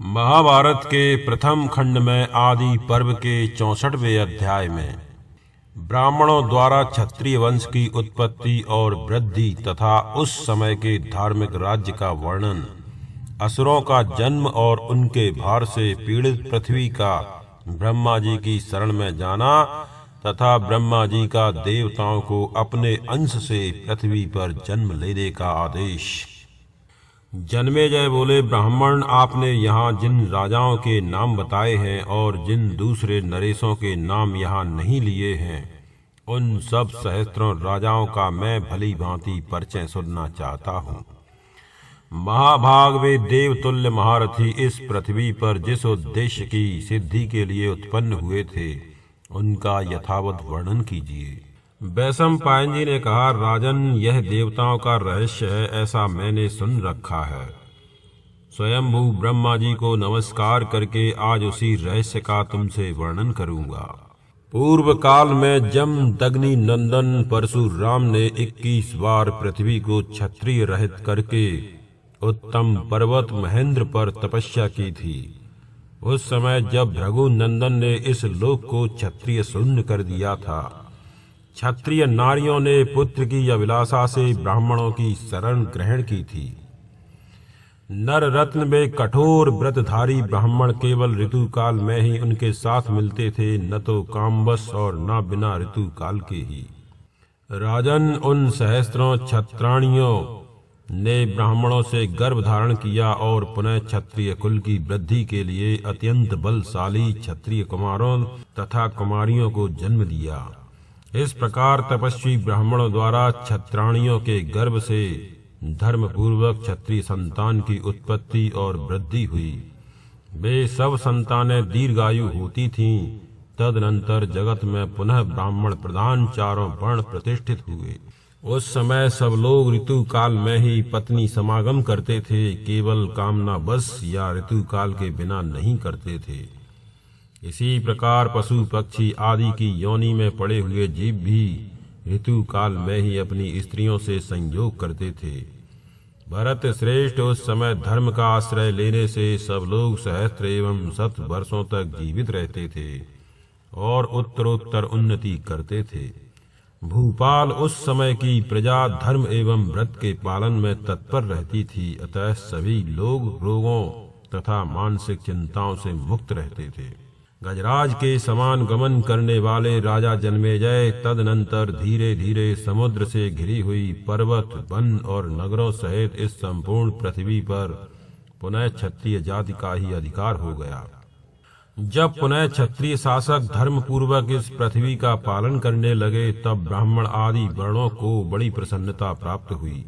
महाभारत के प्रथम खंड में आदि पर्व के 64वें अध्याय में ब्राह्मणों द्वारा क्षत्रिय वंश की उत्पत्ति और वृद्धि तथा उस समय के धार्मिक राज्य का वर्णन, असुरों का जन्म और उनके भार से पीड़ित पृथ्वी का ब्रह्मा जी की शरण में जाना तथा ब्रह्मा जी का देवताओं को अपने अंश से पृथ्वी पर जन्म लेने का आदेश। जन्मेजय बोले, ब्राह्मण, आपने यहाँ जिन राजाओं के नाम बताए हैं और जिन दूसरे नरेशों के नाम यहाँ नहीं लिए हैं, उन सब सहस्त्रों राजाओं का मैं भली भांति परिचय सुनना चाहता हूँ। महाभाग वे देवतुल्य महारथी इस पृथ्वी पर जिस उद्देश्य की सिद्धि के लिए उत्पन्न हुए थे, उनका यथावत वर्णन कीजिए। वैशंपायन जी ने कहा, राजन, यह देवताओं का रहस्य है, ऐसा मैंने सुन रखा है। स्वयंभू ब्रह्मा जी को नमस्कार करके आज उसी रहस्य का तुमसे वर्णन करूंगा। पूर्व काल में जमदग्नि नंदन परशुराम ने 21 बार पृथ्वी को क्षत्रिय रहित करके उत्तम पर्वत महेंद्र पर तपस्या की थी। उस समय जब भृगु नंदन ने इस लोक को क्षत्रिय शून्य कर दिया था, क्षत्रिय नारियों ने पुत्र की अभिलाषा से ब्राह्मणों की शरण ग्रहण की थी। नर रत्न में कठोर व्रतधारी ब्राह्मण केवल ऋतुकाल में ही उनके साथ मिलते थे, न तो कामवश और न बिना ऋतुकाल के ही। राजन, उन सहस्त्रों क्षत्राणियों ने ब्राह्मणों से गर्भ धारण किया और पुनः क्षत्रिय कुल की वृद्धि के लिए अत्यंत बलशाली क्षत्रिय कुमारों तथा कुमारियों को जन्म दिया। इस प्रकार तपस्वी ब्राह्मणों द्वारा क्षत्राणियों के गर्भ से धर्म पूर्वक क्षत्रिय संतान की उत्पत्ति और वृद्धि हुई। वे सब संतानें दीर्घायु होती थीं। तदनंतर जगत में पुनः ब्राह्मण प्रधान चारों वर्ण प्रतिष्ठित हुए। उस समय सब लोग ऋतुकाल में ही पत्नी समागम करते थे, केवल कामना बस या ऋतुकाल के बिना नहीं करते थे। इसी प्रकार पशु पक्षी आदि की योनि में पड़े हुए जीव भी ऋतु काल में ही अपनी स्त्रियों से संयोग करते थे। भरत श्रेष्ठ, उस समय धर्म का आश्रय लेने से सब लोग सहस्त्र एवं 100 वर्षों तक जीवित रहते थे और उत्तरोत्तर उन्नति करते थे। भूपाल, उस समय की प्रजा धर्म एवं व्रत के पालन में तत्पर रहती थी, अतः सभी लोग रोगों तथा मानसिक चिंताओं से मुक्त रहते थे। गजराज के समान गमन करने वाले राजा जन्मेजय तदनंतर धीरे धीरे समुद्र से घिरी हुई पर्वत, वन और नगरों सहित इस संपूर्ण पृथ्वी पर पुनः क्षत्रिय जाति का ही अधिकार हो गया। जब पुनः क्षत्रिय शासक धर्म पूर्वक इस पृथ्वी का पालन करने लगे, तब ब्राह्मण आदि वर्णों को बड़ी प्रसन्नता प्राप्त हुई।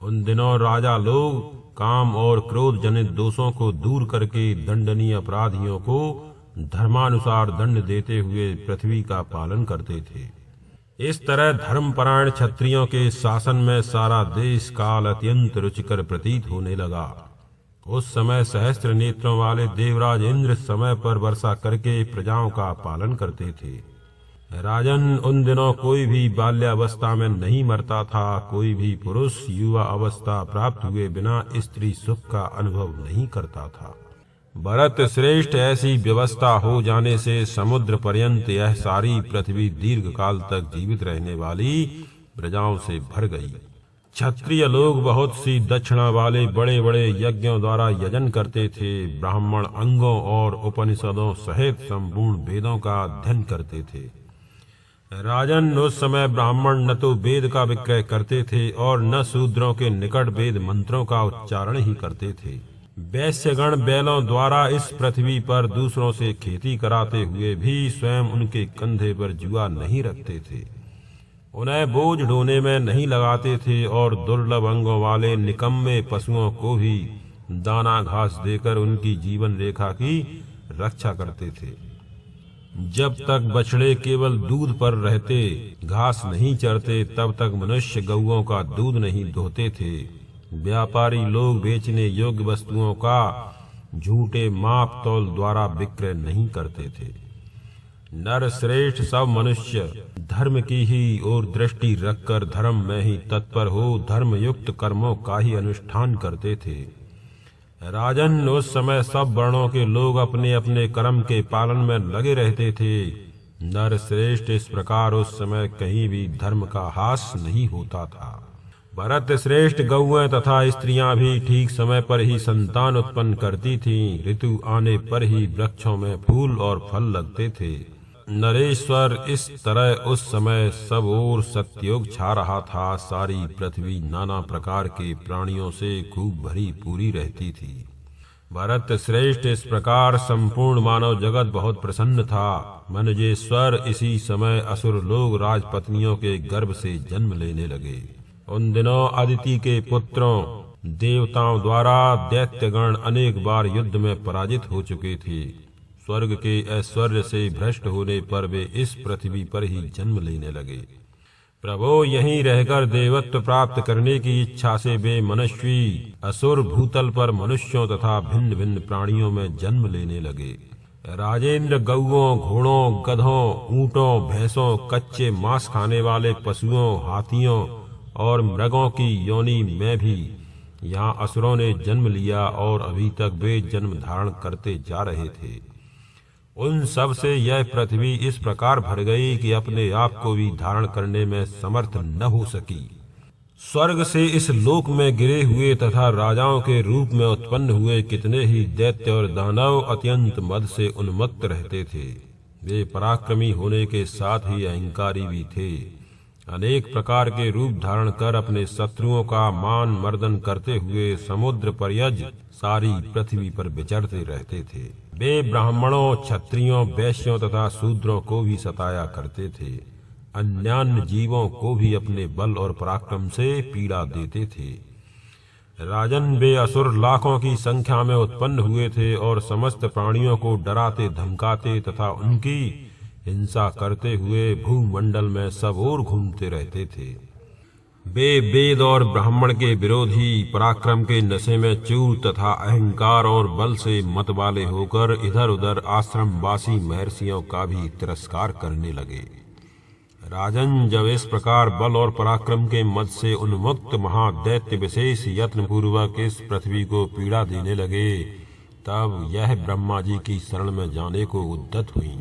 उन दिनों राजा लोग काम और क्रोध जनित दोषों को दूर करके दंडनीय अपराधियों को धर्मानुसार दंड देते हुए पृथ्वी का पालन करते थे। इस तरह धर्मपरायण क्षत्रियों के शासन में सारा देश काल अत्यंत रुचिकर प्रतीत होने लगा। उस समय सहस्त्र नेत्रों वाले देवराज इंद्र समय पर वर्षा करके प्रजाओं का पालन करते थे। राजन, उन दिनों कोई भी बाल्यावस्था में नहीं मरता था, कोई भी पुरुष युवा अवस्था प्राप्त हुए बिना स्त्री सुख का अनुभव नहीं करता था। भरत श्रेष्ठ, ऐसी व्यवस्था हो जाने से समुद्र पर्यंत यह सारी पृथ्वी दीर्घ काल तक जीवित रहने वाली प्रजाओं से भर गई। क्षत्रिय लोग बहुत सी दक्षिणा वाले बड़े बड़े यज्ञों द्वारा यजन करते थे। ब्राह्मण अंगों और उपनिषदों सहित संपूर्ण वेदों का अध्ययन करते थे। राजन, उस समय ब्राह्मण न तो वेद का विक्रय करते थे और न शूद्रों के निकट वेद मंत्रों का उच्चारण ही करते थे। वैश्यगण बैलों द्वारा इस पृथ्वी पर दूसरों से खेती कराते हुए भी स्वयं उनके कंधे पर जुआ नहीं रखते थे। उन्हें बोझ ढोने में नहीं लगाते थे और दुर्लभ अंगों वाले निकम्मे पशुओं को भी दाना घास देकर उनकी जीवन रेखा की रक्षा करते थे। जब तक बछड़े केवल दूध पर रहते, घास नहीं चरते, तब तक मनुष्य गौओं का दूध नहीं दोहते थे। व्यापारी लोग बेचने योग्य वस्तुओं का झूठे माप तौल द्वारा विक्रय नहीं करते थे। नर श्रेष्ठ, सब मनुष्य धर्म की ही ओर दृष्टि रखकर धर्म में ही तत्पर हो धर्मयुक्त कर्मों का ही अनुष्ठान करते थे। राजन, उस समय सब वर्णों के लोग अपने अपने कर्म के पालन में लगे रहते थे। नर श्रेष्ठ, इस प्रकार उस समय कहीं भी धर्म का हास नहीं होता था। भरत श्रेष्ठ, गौएं तथा स्त्रियां भी ठीक समय पर ही संतान उत्पन्न करती थीं। ऋतु आने पर ही वृक्षों में फूल और फल लगते थे। नरेश्वर, इस तरह उस समय सब ओर सत्ययुग छा रहा था। सारी पृथ्वी नाना प्रकार के प्राणियों से खूब भरी पूरी रहती थी। भरत श्रेष्ठ, इस प्रकार संपूर्ण मानव जगत बहुत प्रसन्न था। मनुजेश्वर, इसी समय असुर लोग राजपत्नियों के गर्भ से जन्म लेने लगे। उन दिनों अदिति के पुत्रों देवताओं द्वारा दैत्यगण अनेक बार युद्ध में पराजित हो चुके थे। स्वर्ग के ऐश्वर्य से भ्रष्ट होने पर वे इस पृथ्वी पर ही जन्म लेने लगे। प्रभो, यहीं रहकर देवत्व प्राप्त करने की इच्छा से वे मनुष्वी असुर भूतल पर मनुष्यों तथा भिन्न भिन्न प्राणियों में जन्म लेने लगे। राजेंद्र, गौओं, घोड़ों, गधों, ऊंटों, भैंसों, कच्चे मांस खाने वाले पशुओं, हाथियों और मृगों की योनि में भी यहाँ असुरों ने जन्म लिया और अभी तक वे जन्म धारण करते जा रहे थे। उन सब से यह पृथ्वी इस प्रकार भर गई कि अपने आप को भी धारण करने में समर्थ न हो सकी। स्वर्ग से इस लोक में गिरे हुए तथा राजाओं के रूप में उत्पन्न हुए कितने ही दैत्य और दानव अत्यंत मद से उन्मत्त रहते थे। वे पराक्रमी होने के साथ ही अहंकारी भी थे। अनेक प्रकार के रूप धारण कर अपने शत्रुओं का मान मर्दन करते हुए समुद्र पर्यज सारी पृथ्वी पर विचरते रहते थे। वे ब्राह्मणों, क्षत्रियों, वैश्यों तथा शूद्रों को भी सताया करते थे। अन्यान्य जीवों को भी अपने बल और पराक्रम से पीड़ा देते थे। राजन, वे असुर लाखों की संख्या में उत्पन्न हुए थे और समस्त प्राणियों को डराते धमकाते तथा उनकी हिंसा करते हुए भूमंडल में सब ओर घूमते रहते थे। वे वेद और ब्राह्मण के विरोधी, पराक्रम के नशे में चूर तथा अहंकार और बल से मत वाले होकर इधर उधर आश्रमवासी महर्षियों का भी तिरस्कार करने लगे। राजन, जब इस प्रकार बल और पराक्रम के मद से उन्मुक्त महादैत्य विशेष यत्न पूर्वक इस पृथ्वी को पीड़ा देने लगे, तब यह ब्रह्मा जी की शरण में जाने को उद्यत हुई।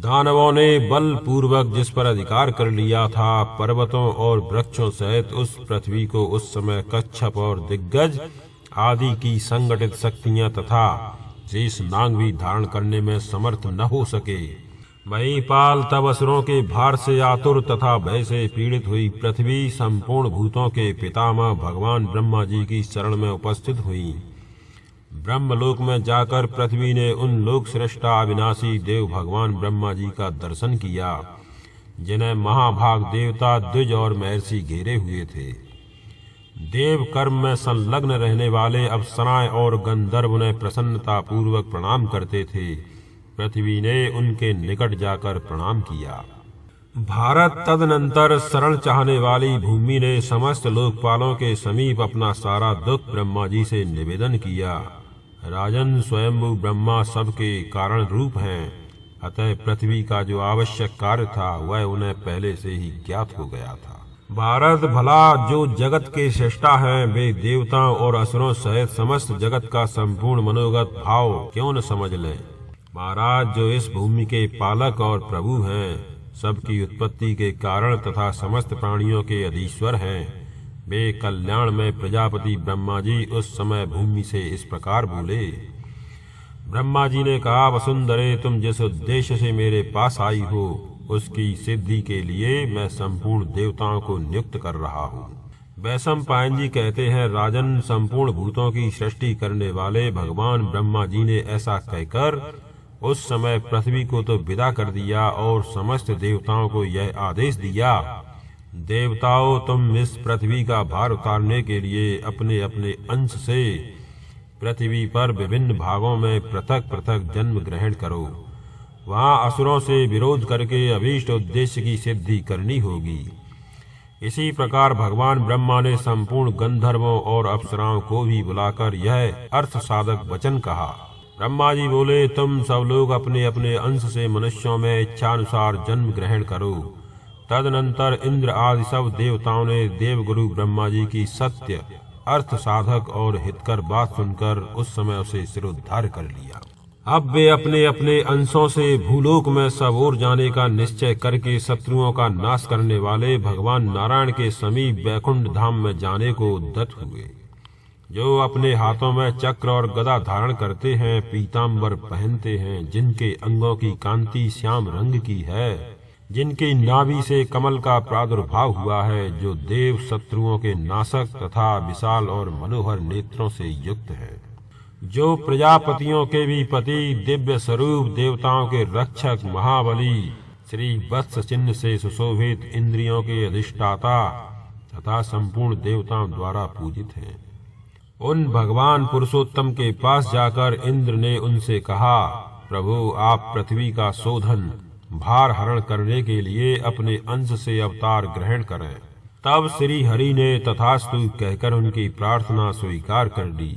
दानवों ने बल पूर्वक जिस पर अधिकार कर लिया था, पर्वतों और वृक्षों सहित उस पृथ्वी को उस समय कच्छप और दिग्गज आदि की संगठित शक्तियां तथा शेष नाग भी धारण करने में समर्थ न हो सके। महिपाल, तब असुरों के भार से आतुर तथा भय से पीड़ित हुई पृथ्वी संपूर्ण भूतों के पितामह भगवान ब्रह्मा जी की शरण में उपस्थित हुई। ब्रह्मलोक में जाकर पृथ्वी ने उन लोक श्रेष्ठा अविनाशी देव भगवान ब्रह्मा जी का दर्शन किया, जिन्हें महाभाग देवता द्विज और महर्षि घेरे हुए थे। देव कर्म में संलग्न रहने वाले अप्सराएं और गंधर्व उन्हें प्रसन्नता पूर्वक प्रणाम करते थे। पृथ्वी ने उनके निकट जाकर प्रणाम किया। भारत, तदनंतर शरण चाहने वाली भूमि ने समस्त लोकपालों के समीप अपना सारा दुख ब्रह्मा जी से निवेदन किया। राजन, स्वयंभू ब्रह्मा सबके कारण रूप हैं, अतः पृथ्वी का जो आवश्यक कार्य था वह उन्हें पहले से ही ज्ञात हो गया था। भारत, भला जो जगत के श्रेष्ठा हैं, वे देवताओं और असुरों सहित समस्त जगत का संपूर्ण मनोगत भाव क्यों न समझ लें। महाराज, जो इस भूमि के पालक और प्रभु हैं, सबकी उत्पत्ति के कारण तथा समस्त प्राणियों के अधीश्वर हैं, वे कल्याण में प्रजापति ब्रह्मा जी उस समय भूमि से इस प्रकार बोले। ब्रह्मा जी ने कहा, वसुंधरे, तुम जिस उद्देश्य से मेरे पास आई हो, उसकी सिद्धि के लिए मैं संपूर्ण देवताओं को नियुक्त कर रहा हूँ। वैशंपायन जी कहते हैं, राजन, संपूर्ण भूतों की सृष्टि करने वाले भगवान ब्रह्मा जी ने ऐसा कहकर उस समय पृथ्वी को तो विदा कर दिया और समस्त देवताओं को यह आदेश दिया, देवताओं, तुम इस पृथ्वी का भार उतारने के लिए अपने अपने अंश से पृथ्वी पर विभिन्न भागों में पृथक पृथक जन्म ग्रहण करो। वहां असुरों से विरोध करके अभीष्ट उद्देश्य की सिद्धि करनी होगी। इसी प्रकार भगवान ब्रह्मा ने संपूर्ण गंधर्वों और अप्सराओं को भी बुलाकर यह अर्थ साधक वचन कहा। ब्रह्मा जी बोले, तुम सब लोग अपने अपने अंश से मनुष्यों में इच्छानुसार जन्म ग्रहण करो। तदनंतर इंद्र आदि सब देवताओं ने देवगुरु ब्रह्मा जी की सत्य अर्थ साधक और हितकर बात सुनकर उस समय उसे सिरोद्धार कर लिया। अब वे अपने अपने अंशों से भूलोक में सब ओर जाने का निश्चय करके शत्रुओं का नाश करने वाले भगवान नारायण के समीप वैकुंठ धाम में जाने को उद्यत हुए। जो अपने हाथों में चक्र और गदा धारण करते हैं, पीताम्बर पहनते हैं, जिनके अंगों की कांति श्याम रंग की है, जिनकी नाभि से कमल का प्रादुर्भाव हुआ है, जो देव शत्रुओं के नाशक तथा विशाल और मनोहर नेत्रों से युक्त है, जो प्रजापतियों के भी पति, दिव्य स्वरूप, देवताओं के रक्षक, महाबली, श्री वत्स चिन्ह से सुशोभित, इंद्रियों के अधिष्ठाता तथा संपूर्ण देवताओं द्वारा पूजित हैं। उन भगवान पुरुषोत्तम के पास जाकर इंद्र ने उनसे कहा, प्रभु, आप पृथ्वी का शोधन, भार हरण करने के लिए अपने अंश से अवतार ग्रहण करें। तब श्री हरि ने तथास्तु कहकर उनकी प्रार्थना स्वीकार कर ली।